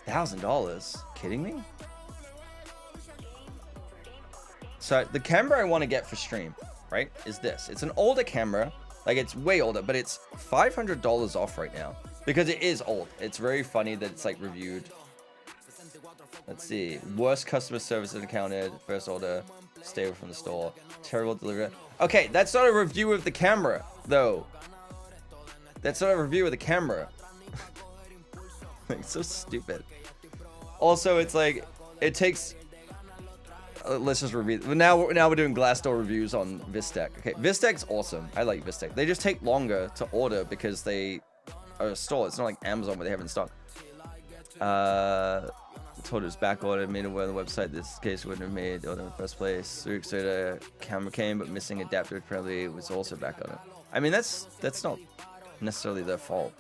$1,000? Kidding me? So the camera I want to get for stream, right, is this. It's an older camera. Like, it's way older, but it's $500 off right now because it is old. It's very funny that it's like reviewed. Let's see. Worst customer service encountered. First order. Stay away from the store. Terrible delivery. Okay, that's not a review of the camera, though. That's not a review of the camera. Like, so stupid. Also, it's like, it takes... let's just review. Now we're doing Glassdoor reviews on Vistec. Okay, Vistec's awesome. I like Vistec. They just take longer to order because they are a store. It's not like Amazon where they have in stock. Told it was back ordered, made it aware on the website. This case wouldn't have made order in the first place. 3 weeks later, camera came, but missing adapter apparently was also back on it. I mean, that's not necessarily their fault.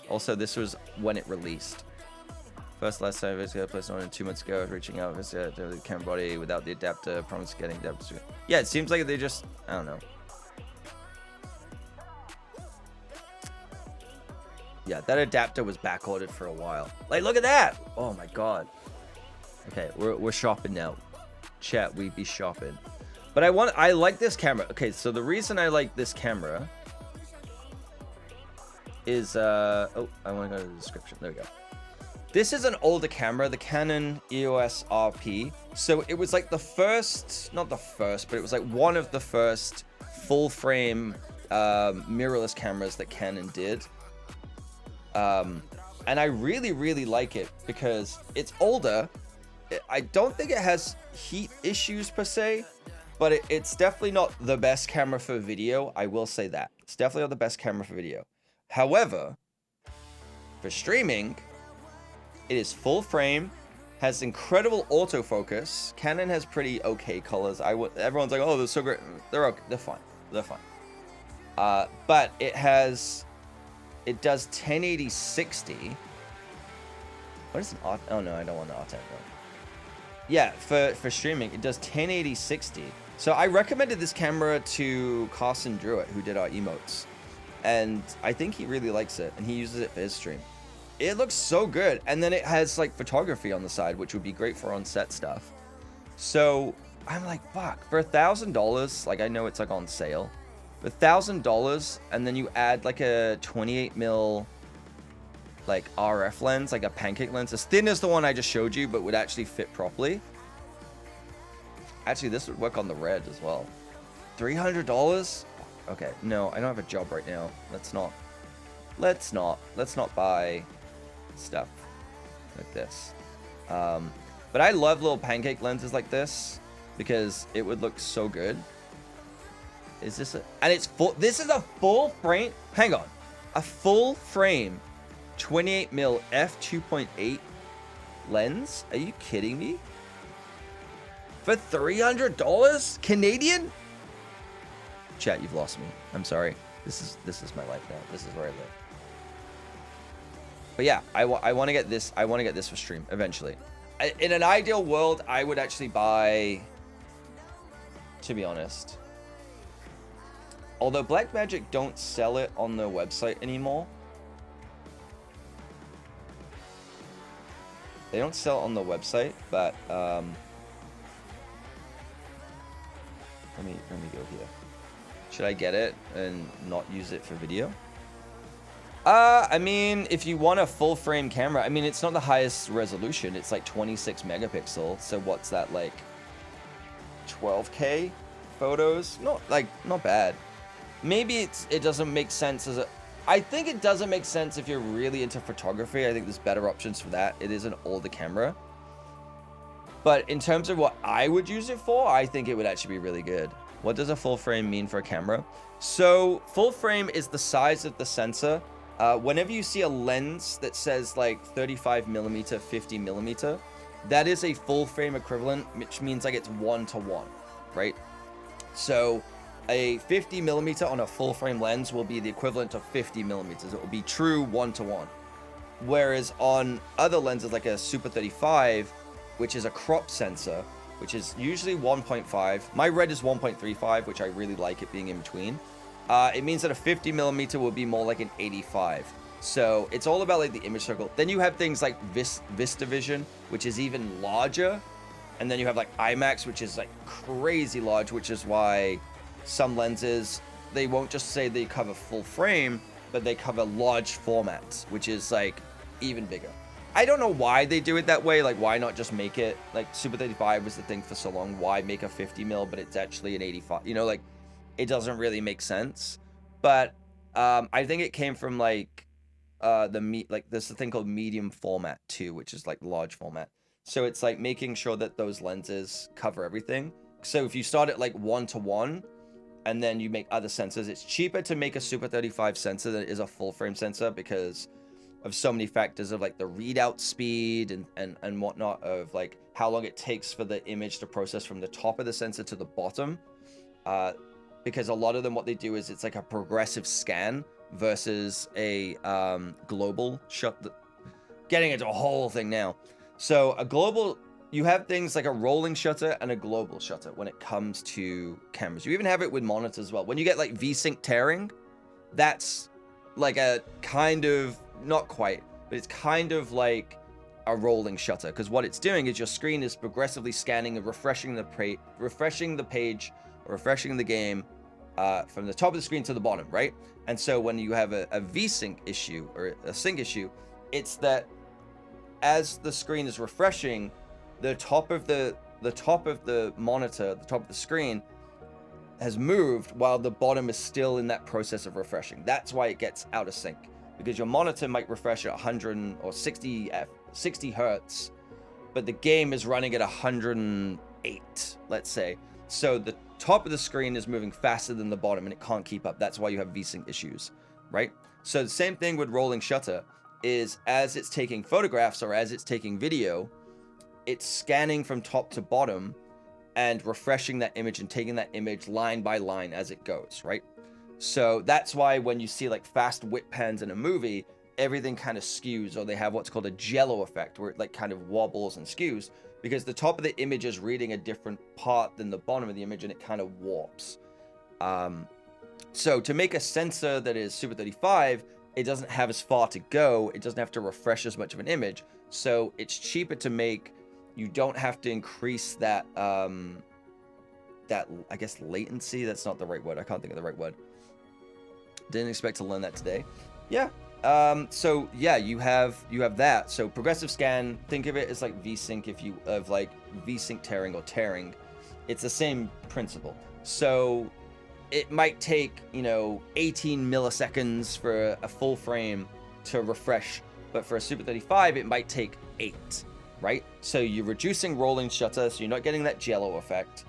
Also, this was when it released. Last time I got placed on 2 months ago, reaching out to the camera body without the adapter, promise getting adapter. Yeah, it seems like they just, I don't know. Yeah, that adapter was back ordered for a while. Like, look at that! Oh my god. Okay, we're shopping now. Chat, we be shopping. But I like this camera. Okay, so the reason I like this camera is oh, I want to go to the description. There we go. This is an older camera, the Canon EOS RP. So it was like the first, not the first, but it was like one of the first full frame mirrorless cameras that Canon did. And I really, really like it because it's older. I don't think it has heat issues per se, but it's definitely not the best camera for video. I will say that. It's definitely not the best camera for video. However, for streaming, it is full frame, has incredible autofocus. Canon has pretty okay colors. Everyone's like, oh, they're so great. They're okay. They're fine. They're fine. But it does 1080 60. What is an auto? Oh no, I don't want the auto. Yeah, for streaming, it does 1080 60. So I recommended this camera to Carson Druitt, who did our emotes, and I think he really likes it, and he uses it for his stream. It looks so good, and then it has like photography on the side, which would be great for on-set stuff. So I'm like, fuck, for $1,000, like I know it's like on sale, but $1,000, and then you add like a 28mm like RF lens, like a pancake lens, as thin as the one I just showed you, but would actually fit properly. Actually, this would work on the red as well. $300? Okay, no, I don't have a job right now. Let's not buy stuff like this. But I love little pancake lenses like this because it would look so good. Is this and it's full, this is a full frame, hang on, a full frame 28mm f2.8 lens? Are you kidding me? For $300 Canadian? Chat, you've lost me. I'm sorry. This is my life now. This is where I live. But yeah, I want to get this. I want to get this for stream eventually. In an ideal world, I would actually buy, to be honest. Although Blackmagic don't sell it on their website anymore. They don't sell it on the website, but let me go here. Should I get it and not use it for video? I mean, if you want a full frame camera, I mean, it's not the highest resolution. It's like 26 megapixel. So what's that, like 12K photos? Not bad. Maybe it doesn't make sense as a... I think it doesn't make sense if you're really into photography. I think there's better options for that. It is an older camera. But in terms of what I would use it for, I think it would actually be really good. What does a full frame mean for a camera? So full frame is the size of the sensor. Whenever you see a lens that says like 35mm, 50mm, that is a full frame equivalent, which means like it's 1:1, right? So a 50mm on a full frame lens will be the equivalent of 50mm. It will be true 1:1. Whereas on other lenses like a Super 35, which is a crop sensor, which is usually 1.5. My red is 1.35, which I really like it being in between. It means that a 50mm will be more like an 85. So it's all about like the image circle. Then you have things like VistaVision, which is even larger. And then you have like IMAX, which is like crazy large, which is why some lenses, they won't just say they cover full frame, but they cover large formats, which is like even bigger. I don't know why they do it that way. Like, why not just make it like Super 35 was the thing for so long. Why make a 50 mil, but it's actually an 85? You know, like it doesn't really make sense. But I think it came from like there's a thing called medium format too, which is like large format. So it's like making sure that those lenses cover everything. So if you start at like 1:1 and then you make other sensors, it's cheaper to make a Super 35 sensor than it is a full frame sensor because of so many factors of like the readout speed and whatnot, of like how long it takes for the image to process from the top of the sensor to the bottom. Because a lot of them, what they do is it's like a progressive scan versus a global shot. Getting into a whole thing now. So a global, you have things like a rolling shutter and a global shutter when it comes to cameras. You even have it with monitors as well. When you get like VSync tearing, that's like a kind of, not quite, but it's kind of like a rolling shutter, because what it's doing is your screen is progressively scanning and refreshing the page, or refreshing the game from the top of the screen to the bottom, right? And so when you have a VSync issue or a sync issue, it's that as the screen is refreshing, the top of the monitor, the top of the screen has moved while the bottom is still in that process of refreshing. That's why it gets out of sync, because your monitor might refresh at 100 or 60 hertz, but the game is running at 108, let's say. So the top of the screen is moving faster than the bottom and it can't keep up. That's why you have VSync issues, right? So the same thing with rolling shutter is, as it's taking photographs or as it's taking video, it's scanning from top to bottom and refreshing that image and taking that image line by line as it goes, right? So that's why when you see like fast whip pans in a movie, everything kind of skews, or they have what's called a jello effect, where it like kind of wobbles and skews, because the top of the image is reading a different part than the bottom of the image and it kind of warps. So to make a sensor that is Super 35, it doesn't have as far to go. It doesn't have to refresh as much of an image. So it's cheaper to make. You don't have to increase that, I guess, latency. That's not the right word. I can't think of the right word. Didn't expect to learn that today. Yeah. So yeah, you have that. So progressive scan, think of it as like VSync, like VSync tearing or tearing. It's the same principle. So it might take, 18 milliseconds for a full frame to refresh, but for a Super 35, it might take 8, right? So you're reducing rolling shutter, so you're not getting that jello effect.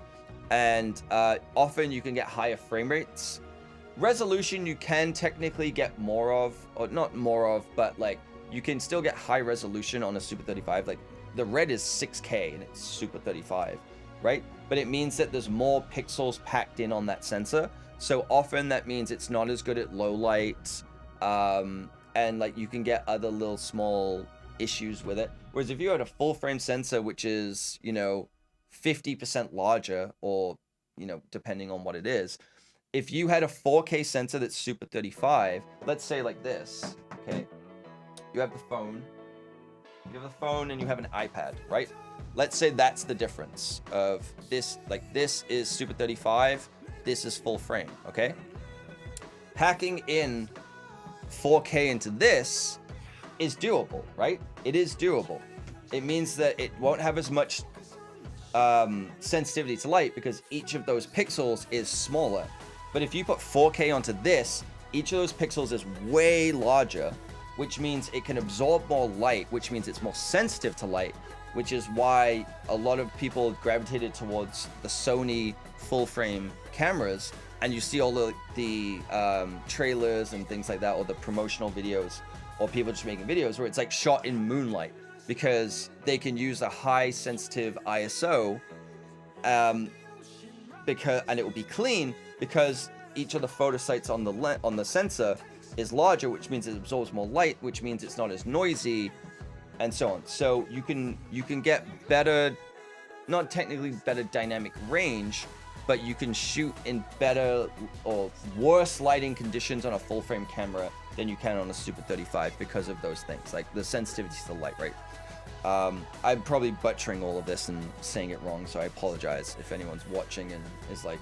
And often you can get higher frame rates. Resolution, you can technically get more of, or not more of, but like you can still get high resolution on a Super 35. Like the red is 6K and it's Super 35, right? But it means that there's more pixels packed in on that sensor. So often that means it's not as good at low light. And like you can get other little small issues with it. Whereas if you had a full frame sensor, which is, 50% larger, or, depending on what it is, if you had a 4K sensor that's Super 35, let's say like this, okay? You have the phone and you have an iPad, right? Let's say that's the difference of this, like this is Super 35, this is full frame, okay? Packing in 4K into this is doable, right? It is doable. It means that it won't have as much sensitivity to light because each of those pixels is smaller. But if you put 4K onto this, each of those pixels is way larger, which means it can absorb more light, which means it's more sensitive to light, which is why a lot of people gravitated towards the Sony full frame cameras. And you see all the trailers and things like that, or the promotional videos, or people just making videos where it's like shot in moonlight, because they can use a high sensitive ISO, and it will be clean because each of the photo sites on the sensor is larger, which means it absorbs more light, which means it's not as noisy, and so on. So you can get better, not technically better dynamic range, but you can shoot in better or worse lighting conditions on a full frame camera than you can on a Super 35 because of those things, like the sensitivity to the light, right? I'm probably butchering all of this and saying it wrong, so I apologize if anyone's watching and is like,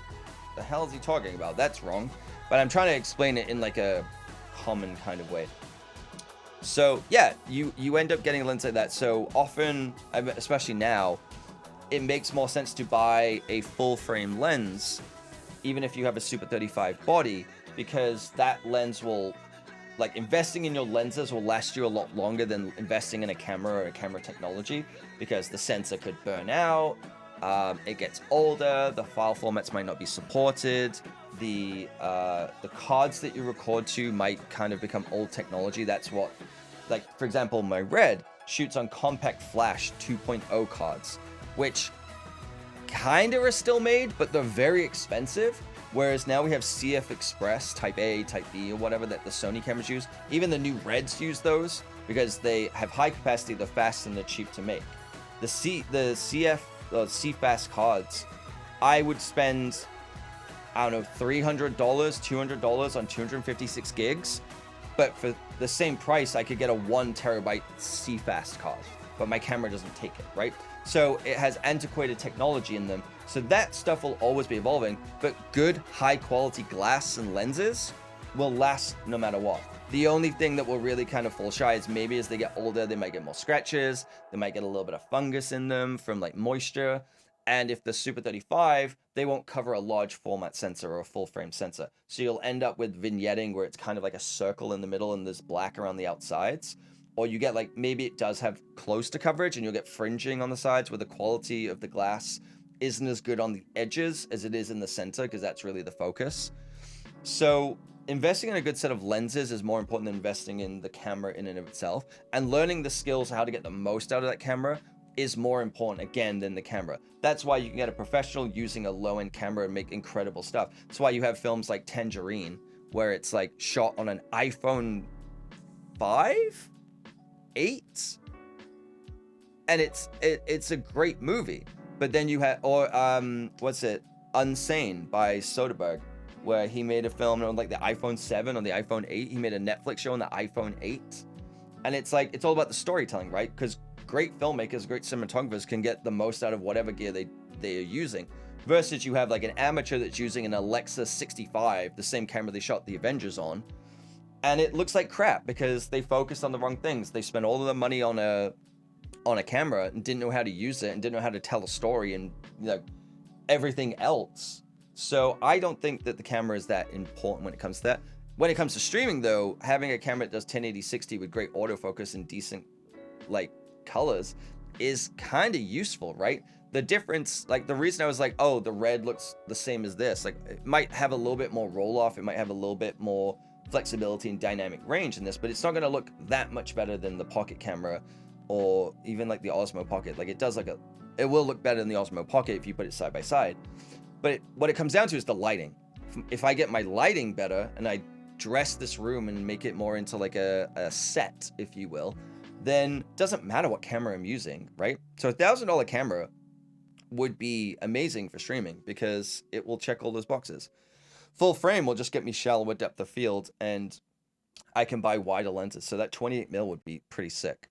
the hell is he talking about? That's wrong. But I'm trying to explain it in like a common kind of way. So yeah, you end up getting a lens like that. So often, especially now, it makes more sense to buy a full frame lens, even if you have a Super 35 body, because that lens will, like, investing in your lenses will last you a lot longer than investing in a camera or a camera technology, because the sensor could burn out, it gets older, the file formats might not be supported, the cards that you record to might kind of become old technology. That's what, like, for example, my Red shoots on Compact Flash 2.0 cards, which kind of are still made, but they're very expensive. Whereas now we have CF Express Type A, Type B, or whatever that the Sony cameras use. Even the new Reds use those because they have high capacity, they're fast, and they're cheap to make. The CFast cards, I would spend, I don't know, $300, $200 on 256 gigs. But for the same price, I could get a 1 terabyte CFast card, but my camera doesn't take it, right? So it has antiquated technology in them. So that stuff will always be evolving, but good high quality glass and lenses will last no matter what. The only thing that will really kind of fall shy is maybe as they get older, they might get more scratches, they might get a little bit of fungus in them from like moisture. And if the Super 35, they won't cover a large format sensor or a full frame sensor. So you'll end up with vignetting where it's kind of like a circle in the middle and there's black around the outsides. Or you get like, maybe it does have close to coverage and you'll get fringing on the sides where the quality of the glass isn't as good on the edges as it is in the center, because that's really the focus. So investing in a good set of lenses is more important than investing in the camera in and of itself. And learning the skills of how to get the most out of that camera is more important, again, than the camera. That's why you can get a professional using a low-end camera and make incredible stuff. That's why you have films like Tangerine, where it's like shot on an iPhone 5? 8? And it's a great movie. But then you had, or what's it, Unsane by Soderbergh, where he made a film on like the iPhone 7 on the iPhone 8. He made a Netflix show on the iPhone 8. And it's like, it's all about the storytelling, right? Because great filmmakers, great cinematographers can get the most out of whatever gear they are using. Versus you have like an amateur that's using an Alexa 65, the same camera they shot the Avengers on, and it looks like crap because they focused on the wrong things. They spent all of their money on a camera and didn't know how to use it and didn't know how to tell a story and, you know, everything else. So I don't think that the camera is that important when it comes to that. When it comes to streaming though, having a camera that does 1080-60 with great autofocus and decent like colors is kind of useful, right? The difference, like the reason I was like, oh, the Red looks the same as this, like it might have a little bit more roll off, it might have a little bit more flexibility and dynamic range in this, but it's not going to look that much better than the Pocket camera or even like the Osmo Pocket. Like it will look better than the Osmo Pocket if you put it side by side. But what it comes down to is the lighting. If I get my lighting better and I dress this room and make it more into like a set, if you will, then it doesn't matter what camera I'm using, right? So a $1,000 camera would be amazing for streaming because it will check all those boxes. Full frame will just get me shallower depth of field and I can buy wider lenses. So that 28mm would be pretty sick.